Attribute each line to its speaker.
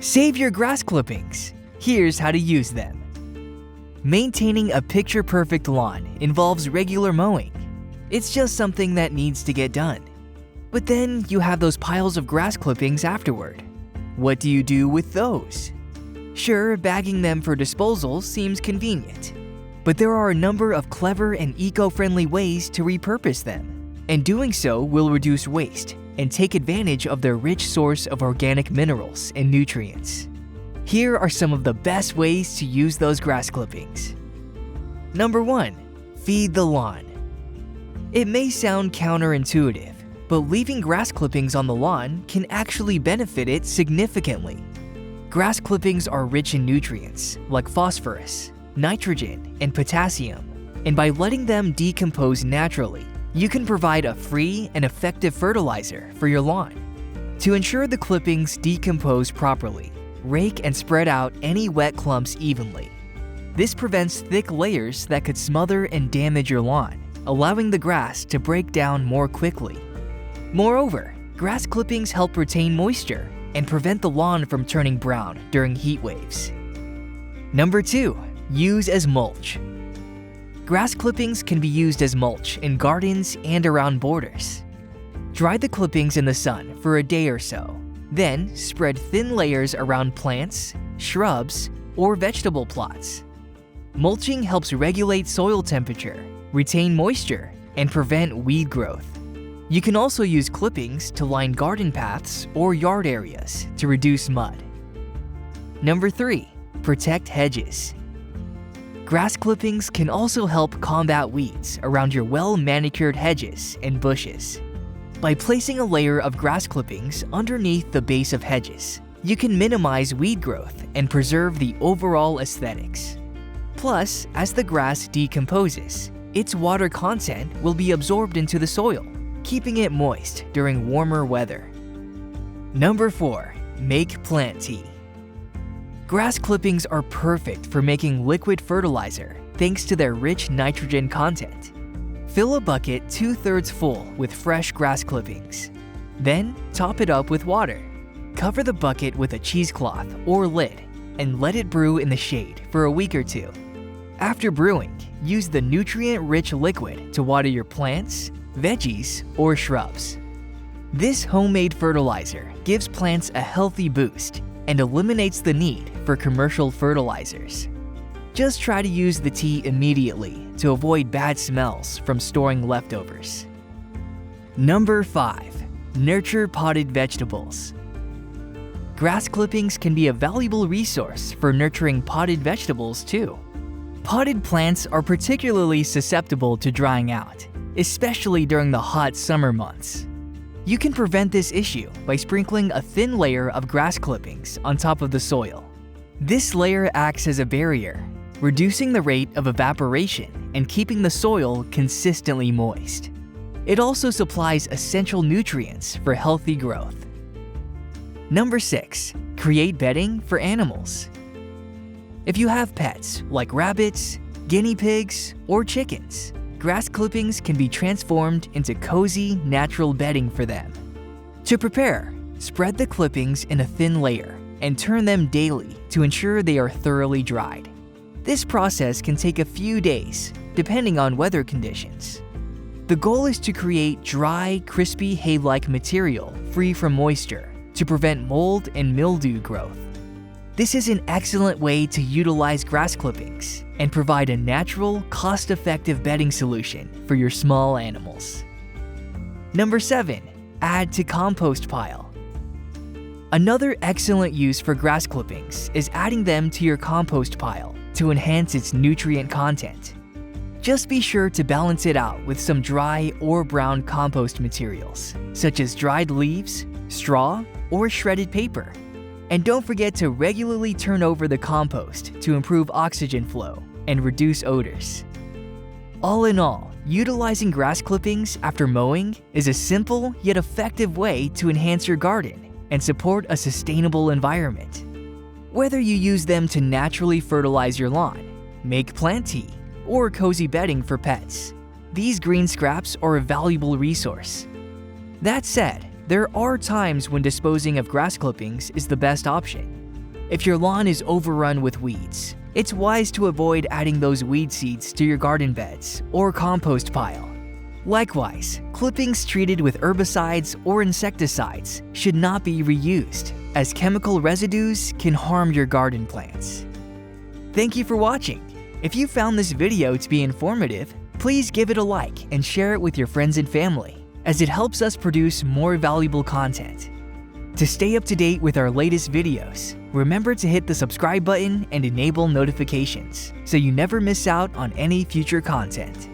Speaker 1: Save your grass clippings. Here's how to use them. Maintaining a picture-perfect lawn involves regular mowing. It's just something that needs to get done. But then you have those piles of grass clippings afterward. What do you do with those? Sure, bagging them for disposal seems convenient, but there are a number of clever and eco-friendly ways to repurpose them, and doing so will reduce waste and take advantage of their rich source of organic minerals and nutrients. Here are some of the best ways to use those grass clippings. Number 1. Feed the lawn. It may sound counterintuitive, but leaving grass clippings on the lawn can actually benefit it significantly. Grass clippings are rich in nutrients like phosphorus, nitrogen, and potassium, and by letting them decompose naturally, you can provide a free and effective fertilizer for your lawn. To ensure the clippings decompose properly, rake and spread out any wet clumps evenly. This prevents thick layers that could smother and damage your lawn, allowing the grass to break down more quickly. Moreover, grass clippings help retain moisture and prevent the lawn from turning brown during heat waves. Number 2. Use as mulch. Grass clippings can be used as mulch in gardens and around borders. Dry the clippings in the sun for a day or so. Then spread thin layers around plants, shrubs, or vegetable plots. Mulching helps regulate soil temperature, retain moisture, and prevent weed growth. You can also use clippings to line garden paths or yard areas to reduce mud. Number 3. Protect hedges. Grass clippings can also help combat weeds around your well-manicured hedges and bushes. By placing a layer of grass clippings underneath the base of hedges, you can minimize weed growth and preserve the overall aesthetics. Plus, as the grass decomposes, its water content will be absorbed into the soil, keeping it moist during warmer weather. Number 4. Make plant tea. Grass clippings are perfect for making liquid fertilizer thanks to their rich nitrogen content. Fill a bucket 2/3 full with fresh grass clippings. Then top it up with water. Cover the bucket with a cheesecloth or lid and let it brew in the shade for a week or 2. After brewing, use the nutrient-rich liquid to water your plants, veggies, or shrubs. This homemade fertilizer gives plants a healthy boost and eliminates the need for commercial fertilizers. Just try to use the tea immediately to avoid bad smells from storing leftovers. Number 5. Nurture potted vegetables. Grass clippings can be a valuable resource for nurturing potted vegetables too. Potted plants are particularly susceptible to drying out, especially during the hot summer months. You can prevent this issue by sprinkling a thin layer of grass clippings on top of the soil. This layer acts as a barrier, reducing the rate of evaporation and keeping the soil consistently moist. It also supplies essential nutrients for healthy growth. Number 6. Create bedding for animals. If you have pets like rabbits, guinea pigs, or chickens, grass clippings can be transformed into cozy, natural bedding for them. To prepare, spread the clippings in a thin layer and turn them daily to ensure they are thoroughly dried. This process can take a few days, depending on weather conditions. The goal is to create dry, crispy hay-like material free from moisture to prevent mold and mildew growth. This is an excellent way to utilize grass clippings and provide a natural, cost-effective bedding solution for your small animals. Number 7. Add to compost pile. Another excellent use for grass clippings is adding them to your compost pile to enhance its nutrient content. Just be sure to balance it out with some dry or brown compost materials, such as dried leaves, straw, or shredded paper. And don't forget to regularly turn over the compost to improve oxygen flow and reduce odors. All in all, utilizing grass clippings after mowing is a simple yet effective way to enhance your garden and support a sustainable environment. Whether you use them to naturally fertilize your lawn, make plant tea, or cozy bedding for pets, these green scraps are a valuable resource. That said, there are times when disposing of grass clippings is the best option. If your lawn is overrun with weeds, it's wise to avoid adding those weed seeds to your garden beds or compost pile. Likewise, clippings treated with herbicides or insecticides should not be reused, as chemical residues can harm your garden plants. Thank you for watching. If you found this video to be informative, please give it a like and share it with your friends and family, as it helps us produce more valuable content. To stay up to date with our latest videos, remember to hit the subscribe button and enable notifications so you never miss out on any future content.